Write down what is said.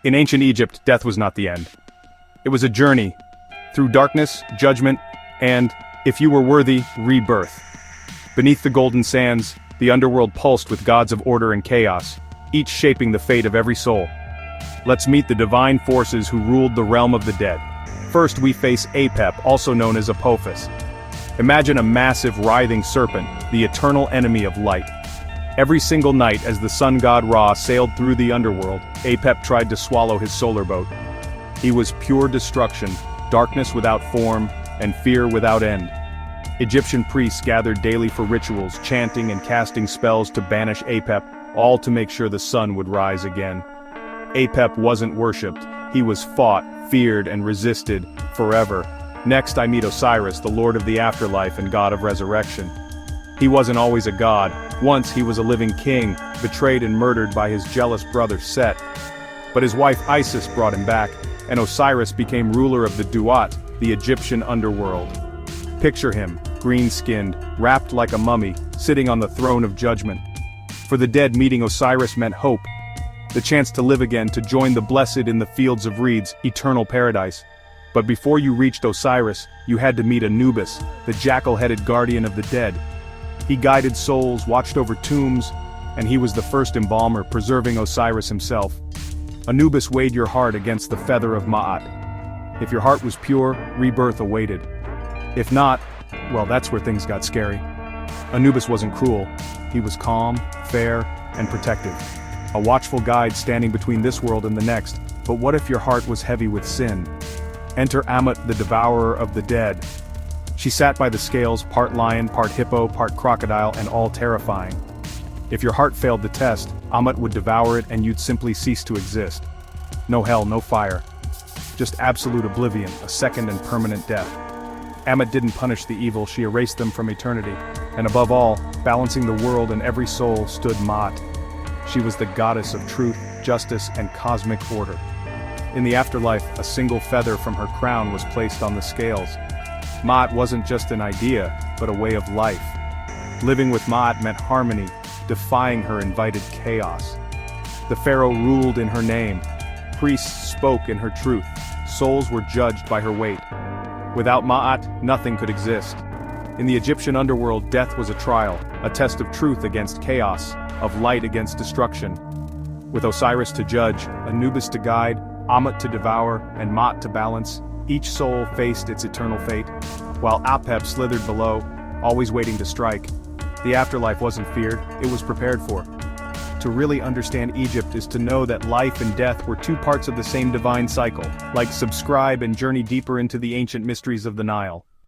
In ancient Egypt, death was not the end. It was a journey, through darkness, judgment, and, if you were worthy, rebirth. Beneath the golden sands, the underworld pulsed with gods of order and chaos, each shaping the fate of every soul. Let's meet the divine forces who ruled the realm of the dead. First we face Apep, also known as Apophis. Imagine a massive writhing serpent, the eternal enemy of light. Every single night as the sun god Ra sailed through the underworld, Apep tried to swallow his solar boat. He was pure destruction, darkness without form, and fear without end. Egyptian priests gathered daily for rituals, chanting and casting spells to banish Apep, all to make sure the sun would rise again. Apep wasn't worshipped, he was fought, feared, and resisted, forever. Next I meet Osiris, the lord of the afterlife and god of resurrection. He wasn't always a god. Once he was a living king, betrayed and murdered by his jealous brother Set. But his wife Isis brought him back, and Osiris became ruler of the Duat, the Egyptian underworld. Picture him, green-skinned, wrapped like a mummy, sitting on the throne of judgment. For the dead, meeting Osiris meant hope, the chance to live again, to join the blessed in the fields of reeds, eternal paradise. But before you reached Osiris, you had to meet Anubis, the jackal-headed guardian of the dead. He guided souls, watched over tombs, and he was the first embalmer, preserving Osiris himself. Anubis weighed your heart against the feather of Ma'at. If your heart was pure, rebirth awaited. If not, well, that's where things got scary. Anubis wasn't cruel. He was calm, fair, and protective. A watchful guide standing between this world and the next. But what if your heart was heavy with sin? Enter Ammut, the devourer of the dead. She sat by the scales, part lion, part hippo, part crocodile, and all terrifying. If your heart failed the test, Ammut would devour it and you'd simply cease to exist. No hell, no fire. Just absolute oblivion, a second and permanent death. Ammut didn't punish the evil, she erased them from eternity. And above all, balancing the world and every soul, stood Ma'at. She was the goddess of truth, justice, and cosmic order. In the afterlife, a single feather from her crown was placed on the scales. Ma'at wasn't just an idea, but a way of life. Living with Ma'at meant harmony, defying her invited chaos. The pharaoh ruled in her name. Priests spoke in her truth. Souls were judged by her weight. Without Ma'at, nothing could exist. In the Egyptian underworld, death was a trial, a test of truth against chaos, of light against destruction. With Osiris to judge, Anubis to guide, Ammut to devour, and Ma'at to balance, each soul faced its eternal fate, while Apep slithered below, always waiting to strike. The afterlife wasn't feared, it was prepared for. To really understand Egypt is to know that life and death were two parts of the same divine cycle. Like, subscribe and journey deeper into the ancient mysteries of the Nile.